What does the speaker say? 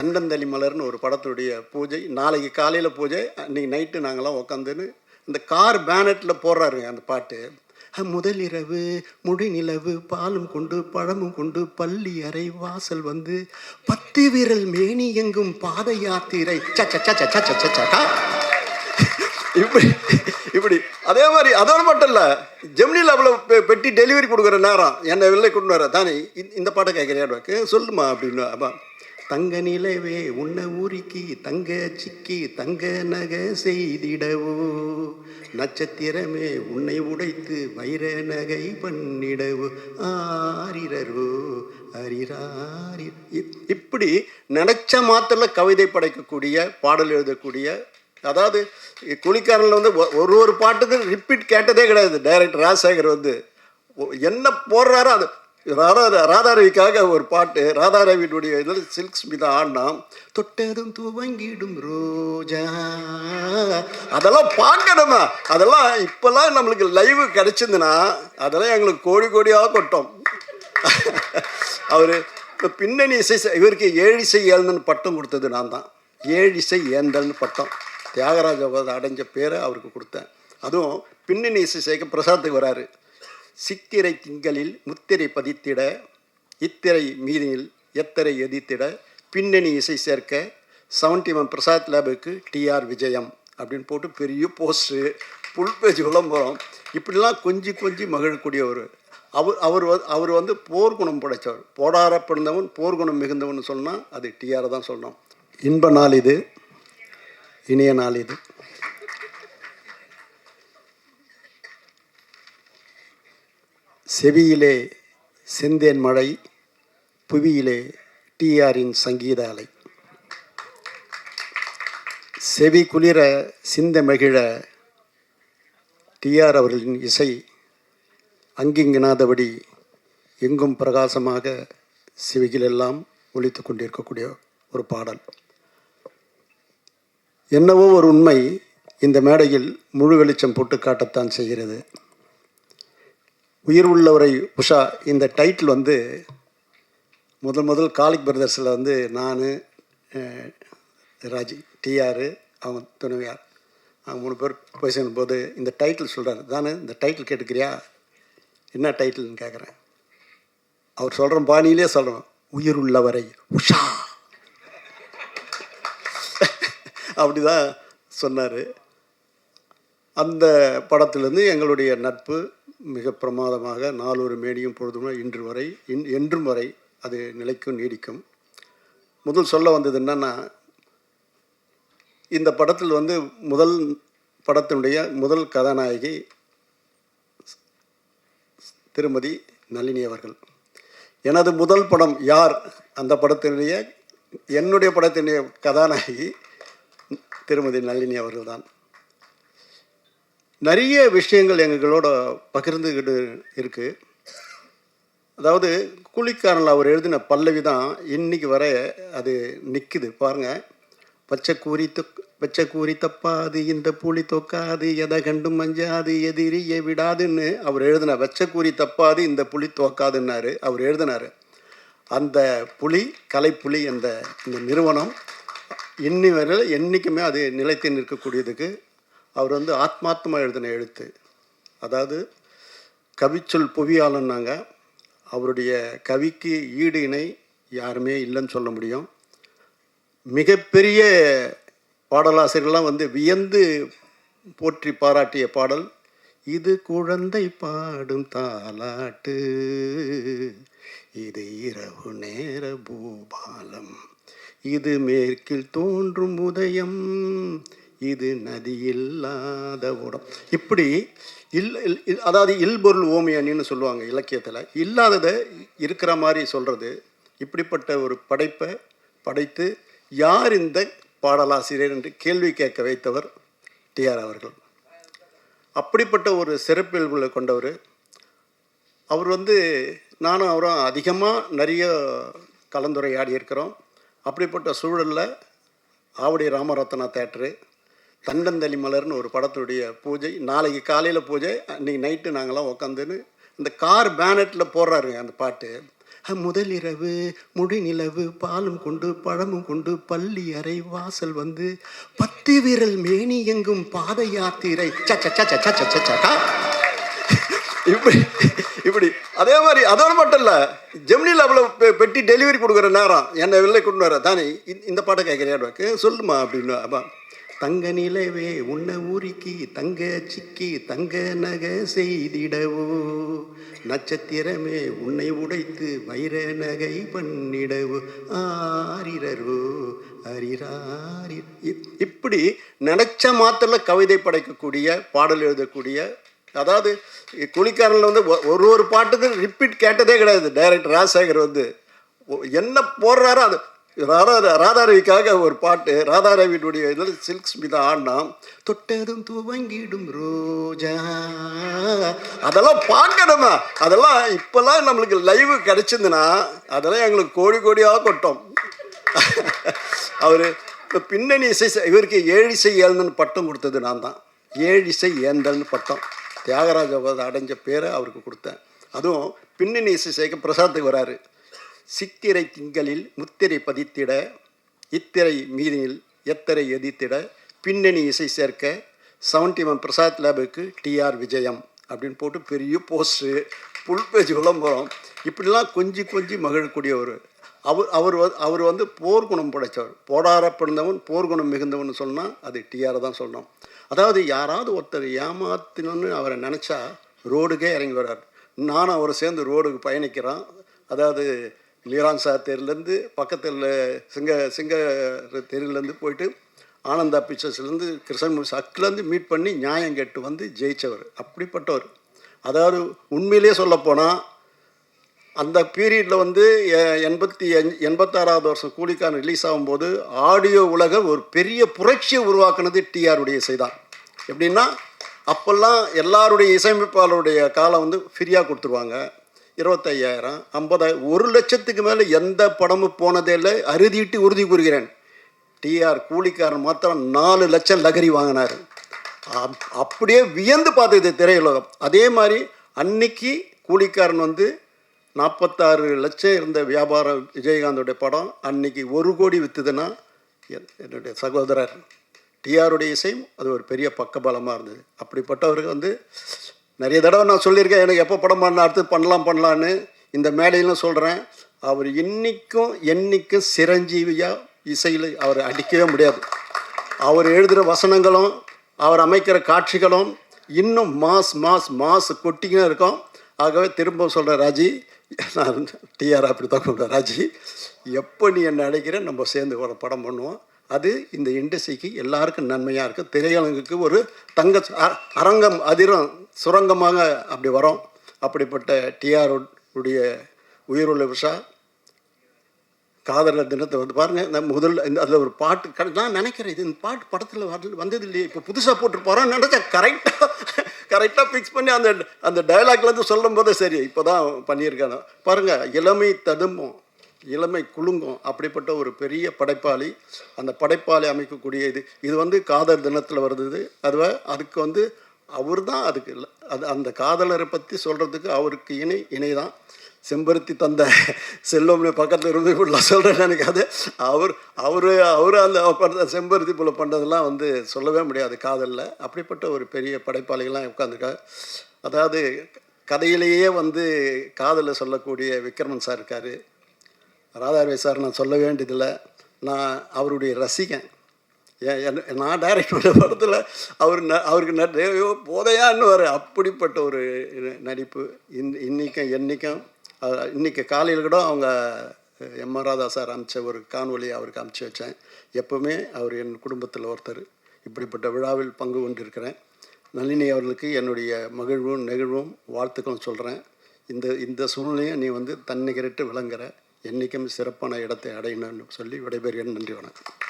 தண்டந்தளி மலர்னு ஒரு படத்துடைய பூஜை, நாளைக்கு காலையில் பூஜை, அன்றைக்கி நைட்டு நாங்கள்லாம் உட்காந்துன்னு இந்த கார் பேனட்டில் போடுறாருங்க அந்த பாட்டு. முதலிரவு முடிநிலவு பாலும் கொண்டு பழமும் கொண்டு பள்ளி அறை வாசல் வந்து 10 விரல் மேனி எங்கும் பாத யாத்திரை இப்படி இப்படி அதே மாதிரி அதோடு மட்டும் இல்லை, ஜெமினியில் அவ்வளோ பெட்டி டெலிவரி கொடுக்குற நேரம் என்னை வெளில கொண்டு வர தானே இந்த பாட்டை கேட்குறியாடுவாக்கு சொல்லுமா அப்படின்னு. அப்பா தங்க நிலவே உன்னை ஊரிக்கு தங்க சிக்கி தங்க நகை செய்திடவோ, நட்சத்திரமே உன்னை உடைத்து வைர நகை பண்ணிடவோ, ஆரிரரோ அரிராரி. இப்படி நினைச்ச மாத்திர கவிதை படைக்கக்கூடிய பாடல் எழுதக்கூடிய, அதாவது குளிக்காரனில் வந்து ஒரு பாட்டுக்கு ரிப்பீட் கேட்டதே கிடையாது. டைரக்டர் ராஜசேகர் வந்து என்ன போடுறாரோ அது ராதாரவிக்காக ஒரு பாட்டு, ராதாரவியினுடைய இதில் சில்க் ஸ்மிதா ஆடினா தொட்டதும் துவங்கிடும் ரோஜா, அதெல்லாம் பார்க்கணுமா? அதெல்லாம் இப்போல்லாம் நம்மளுக்கு லைவ் கிடைச்சிருந்துன்னா அதெல்லாம் எங்களுக்கு கோடி கோடியாக கொட்டோம். அவர் இப்போ பின்னணி இசை இவருக்கு ஏழிசை ஏந்தன் பட்டம் கொடுத்தது நான் தான். ஏழிசை ஏந்தன் பட்டம் தியாகராஜ அடைஞ்ச பேரை அவருக்கு கொடுத்தேன். அதுவும் பின்னணி இசை சேர்க்க பிரசாத்துக்கு வராரு. சித்திரை திங்களில் முத்திரை பதித்திட, இத்திரை மீதில் எத்திரை எதித்திட, பின்னணி இசை சேர்க்க 71 பிரசாத் லேபுக்கு டிஆர் விஜயம் அப்படின்னு போட்டு பெரிய போஸ்ட்டு, புல் பேஜ் விளம்பரம், இப்படிலாம் கொஞ்சி மகிழக்கூடியவர். அவர் வந்து போர்க்குணம் படைத்தவர். போடாரப்படுந்தவன் போர்க்குணம் மிகுந்தவன் சொன்னால் அது டிஆர் தான் சொல்லணும். இன்ப நாள் இது, இனிய நாள் இது. செவியிலே செந்தேன் மழை, புவியிலே டிஆரின் சங்கீத அலை. செவி குளிர சிந்த மகிழ டிஆர் அவர்களின் இசை அங்கிங்கனாதபடி எங்கும் பிரகாசமாக செவிகளெல்லாம் ஒலித்து கொண்டிருக்கக்கூடிய ஒரு பாடல். என்னவோ ஒரு உண்மை இந்த மேடையில் முழு வெளிச்சம் போட்டு காட்டத்தான் செய்கிறது. உயிர் உள்ளவரை உஷா இந்த டைட்டில் வந்து முதல் காலிக் பிரதர்ஸில் வந்து நான், ராஜி, டிஆர், அவங்க துணைவியார், அவங்க 3 பேர் போய் சேரும்போது இந்த டைட்டில் சொல்கிறார். தானே இந்த டைட்டில் கேட்டுக்கிறியா, என்ன டைட்டில்னு கேட்குறேன். அவர் சொல்கிற பாணியிலே சொல்கிறோம், உயிர் உள்ளவரை உஷா அப்படி தான் சொன்னார். அந்த படத்திலேருந்து எங்களுடைய நட்பு மிக பிரமாதமாக நாளொரு மேனியும் பொழுதும் இன்று வரை என்றும் வரை அது நிலைக்கும் நீடிக்கும். முதல் சொல்ல வந்தது என்னன்னா, இந்த படத்தில் வந்து முதல் படத்தினுடைய முதல் கதாநாயகி திருமதி நளினி அவர்கள். எனது முதல் படம் யார், அந்த படத்தினுடைய என்னுடைய படத்தினுடைய கதாநாயகி திருமதி நளினி அவர்கள் தான். நிறைய விஷயங்கள் எங்களோட பகிர்ந்துக்கிட்டு இருக்குது. அதாவது கூலிக்காரனில் அவர் எழுதின பல்லவி தான் இன்றைக்கி வர அது நிற்குது பாருங்கள். பச்சை கூறி தப்பாது இந்த புலி தொக்காது எதை கண்டும் மஞ்சாது எதிரியை விடாதுன்னு அவர் எழுதின கூறி தப்பாது இந்த புலி தோக்காதுன்னாரு அவர் எழுதினார். அந்த புலி கலைப்புலி இந்த நிறுவனம் இன்னி வரையில் என்றைக்குமே அது நிலைத்து நிற்கக்கூடியதுக்கு அவர் வந்து ஆத்மார்த்தமாக எழுதின எழுத்து. அதாவது கவிச்சொல் புவியாளன்னாங்க. அவருடைய கவிக்கு ஈடு இணை யாருமே இல்லைன்னு சொல்ல முடியும். மிகப்பெரிய பாடலாசிரியர்கள்லாம் வந்து வியந்து போற்றி பாராட்டிய பாடல் இது. குழந்தை பாடும் தாலாட்டு, இது இரவு நேர பூபாலம், இது மேற்கில் தோன்றும் உதயம், இது நதி இல்லாத ஓடம். இப்படி அதாவது இல்பொருள் ஓமியன்னு சொல்லுவாங்க இலக்கியத்தில். இல்லாததை இருக்கிற மாதிரி சொல்கிறது. இப்படிப்பட்ட ஒரு படைப்பை படைத்து யார் இந்த பாடலாசிரியர் என்று கேள்வி கேட்க வைத்தவர் டிஆர் அவர்கள். அப்படிப்பட்ட ஒரு சிறப்பியல்புகளை கொண்டவர் அவர். வந்து நானும் அவரும் அதிகமாக நிறைய கலந்துரையாடி இருக்கிறோம். அப்படிப்பட்ட சூழலில் ஆவடி ராமரத்னா தேட்டரு தண்டந்தளி மலர்னு ஒரு படத்துடைய பூஜை, நாளைக்கு காலையில் பூஜை, அன்றைக்கி நைட்டு நாங்கள்லாம் உட்காந்துன்னு இந்த கார் பேனட்டில் போடுறாருங்க அந்த பாட்டு. முதலிரவு முடிநிலவு பாலும் கொண்டு பழமும் கொண்டு பள்ளி அறை வாசல் வந்து 10 விரல் மேனி எங்கும் பாத யாத்திரை இப்படி இப்படி அதே மாதிரி அதோட மட்டும் இல்லை, ஜெமினி லேபில் பெட்டி டெலிவரி கொடுக்குற நேரம் என்னை வெளில கொண்டு வர தானே இந்த பாட்டை கேட்குறியாடுவாக்கு சொல்லுமா அப்படின்னு. அப்பா தங்க நிலவே உன்னை ஊரிக்கு தங்க சிக்கி தங்க நகை செய்திடவோ, நட்சத்திரமே உன்னை உடைத்து வைர நகை பண்ணிடவோ, ஆரிரரோ அரிராரி. இப்படி நினைச்ச மாத்திர கவிதை படைக்கக்கூடிய பாடல் எழுதக்கூடிய, அதாவது கூலிக்காரனில் வந்து ஒரு பாட்டுக்கு ரிப்பீட் கேட்டதே கிடையாது. டைரக்டர் ராஜசேகர் வந்து என்ன போடுறாரோ அது ராதாரவிக்காக ஒரு பாட்டு, ராதாரவியினுடைய இதில் சில்க் ஸ்மிதா ஆடினா தொட்டதும் துவங்கிடும் ரோஜா, அதெல்லாம் பார்க்கணுமா. அதெல்லாம் இப்போல்லாம் நம்மளுக்கு லைவ் கிடைச்சிருந்துன்னா அதெல்லாம் எங்களுக்கு கோடி கோடியாக கொட்டோம். அவர் இப்போ பின்னணி இசை இவருக்கு ஏழிசை ஏந்தன் பட்டம் கொடுத்தது நான் தான். ஏழிசை ஏந்தன் பட்டம் தியாகராஜ அடைஞ்ச பேரை அவருக்கு கொடுத்தேன். அதுவும் பின்னணி இசை சேர்க்க பிரசாத்துக்கு வராரு. சித்திரை திங்களில் முத்திரை பதித்திட இத்திரை மீதில் எத்திரை எதித்திட பின்னணி இசை சேர்க்க 71 பிரசாத் லேபுக்கு டிஆர் விஜயம் அப்படின்னு போட்டு பெரிய போஸ்ட்டு புல் பேஜ் விளம்பரம் இப்படிலாம் கொஞ்சி மகிழக்கூடியவர். அவர் வந்து போர்க்குணம் படைத்தவர். போடாரப்படுந்தவன் போர்க்குணம் மிகுந்தவன் சொன்னால் அது டிஆர் தான் சொல்லணும். அதாவது யாராவது ஒருத்தர் ஏமாத்தினு அவரை நினச்சா ரோடுக்கே இறங்கி வர்றார். நானும் அவரை சேர்ந்து ரோடுக்கு பயணிக்கிறான். அதாவது லீரான் சார் தெருலேருந்து பக்கத்தில் சிங்க தெருலேருந்து போயிட்டு ஆனந்தா பிக்சர்ஸ்லேருந்து கிருஷ்ணமூர்த்தி அக்கிலேருந்து மீட் பண்ணி நியாயம் கேட்டு வந்து ஜெயித்தவர். அப்படிப்பட்டவர். அதாவது உண்மையிலே சொல்லப்போனால் அந்த பீரியடில் வந்து 86வது வருஷம் கூலிக்காரன் ரிலீஸ் ஆகும்போது ஆடியோ உலக ஒரு பெரிய புரட்சியை உருவாக்குனது டிஆருடைய இசை தான். எப்படின்னா அப்போல்லாம் எல்லாருடைய இசையமைப்பாளருடைய காலம் வந்து ஃப்ரீயாக கொடுத்துருவாங்க. 25,000 50,000 1 லட்சத்துக்கு மேலே எந்த படமும் போனதே இல்லை. அறுதிட்டு உறுதி கூறுகிறேன், டிஆர் கூலிக்காரன் மாத்திரம் 4 லட்சம் லகரி வாங்கினார். அப்படியே வியந்து பார்த்தது திரையுலகம். அதே மாதிரி அன்னைக்கு கூலிக்காரன் வந்து 46 லட்சம் இருந்த வியாபாரம் விஜயகாந்தோடைய படம் அன்னைக்கு 1 கோடி விற்றுதுன்னா என்னுடைய சகோதரர் டிஆருடைய இசையும் அது ஒரு பெரிய பக்கபலமாக இருந்தது. அப்படிப்பட்டவர்கள் வந்து நிறைய தடவை நான் சொல்லியிருக்கேன், எனக்கு எப்போ படம் பண்ண அடுத்து பண்ணலான்னு இந்த மேடையிலும் சொல்கிறேன். அவர் என்றைக்கும் சிரஞ்சீவியாக இசையில் அவர் அடிக்கவே முடியாது. அவர் எழுதுகிற வசனங்களும் அவர் அமைக்கிற காட்சிகளும் இன்னும் மாஸ் கொட்டிக்கினே இருக்கும். ஆகவே திரும்ப சொல்கிறேன் ராஜி, நான் டிஆர் அப்படி தான் சொல்கிறேன், ராஜி எப்போ நீ என்னை அழைக்கிற நம்ம சேர்ந்து ஒரு படம் பண்ணுவோம். அது இந்த இண்டஸ்ட்ரிக்கு எல்லாருக்கும் நன்மையாக இருக்குது. திரையரங்குக்கு ஒரு தங்க அரங்கம் அதிரும் சுரங்கமாக அப்படி வரும். அப்படிப்பட்ட டிஆர் உடைய உயிருள்ள விஷா காதலர் தினத்தை வந்து பாருங்கள். நம்ம முதல்ல அதில் ஒரு பாட்டு நான் நினைக்கிறேன், இது இந்த பாட்டு படத்தில் வந்தது இல்லையே, இப்போ புதுசாக போட்டு போகிறோன்னு நினச்சேன். கரெக்டாக ஃபிக்ஸ் பண்ணி அந்த டைலாக்லேருந்து சொல்லும் போதே சரி இப்போ தான் பண்ணியிருக்காங்க. பாருங்கள், இளமை ததும்பும் இளமை குலுங்கும். அப்படிப்பட்ட ஒரு பெரிய படைப்பாளி. அந்த படைப்பாளி அமைக்கக்கூடிய இது வந்து காதல் தினத்தில் வருது. அதுக்கு வந்து அவர் தான் அதுக்கு இல்லை, அந்த காதலரை பற்றி சொல்கிறதுக்கு அவருக்கு இணை தான். செம்பருத்தி தந்த செல்வம்னு பக்கத்தில் இருந்து ஃபுல்லாக சொல்கிறேன்னு நினைக்காது. அவர் அந்த செம்பருத்தி போல் பண்ணுறதெல்லாம் வந்து சொல்லவே முடியாது காதலில். அப்படிப்பட்ட ஒரு பெரிய படைப்பாளிகள்லாம் உட்காந்துருக்காரு. அதாவது கதையிலேயே வந்து காதலை சொல்லக்கூடிய விக்ரமன் சார் இருக்கார். ராதாரவி சார் நான் சொல்ல வேண்டியதில்லை, நான் அவருடைய ரசிகன். நான் டைரக்ட் பண்ண படத்தில் அவருக்கு போதையான்னு வர அப்படிப்பட்ட ஒரு நடிப்பு. என்றைக்கும் இன்றைக்கி காலையில் கூட அவங்க எம்.ஆர். ராதா சார் அனுப்பிச்ச ஒரு காணொலி அவருக்கு அனுப்பிச்சி வச்சேன். எப்போவுமே அவர் என் குடும்பத்தில் ஒருத்தர். இப்படிப்பட்ட விழாவில் பங்கு கொண்டிருக்கிறேன். நளினி அவர்களுக்கு என்னுடைய மகிழ்வும் நெகிழ்வும் வாழ்த்துக்களும் சொல்கிறேன். இந்த சூழ்நிலையும் நீ வந்து தன்னிகரிட்டு விளங்குற, என்றைக்கும் சிறப்பான இடத்தை அடையணும்னு சொல்லி விடைபெறுகிறேன். நன்றி, வணக்கம்.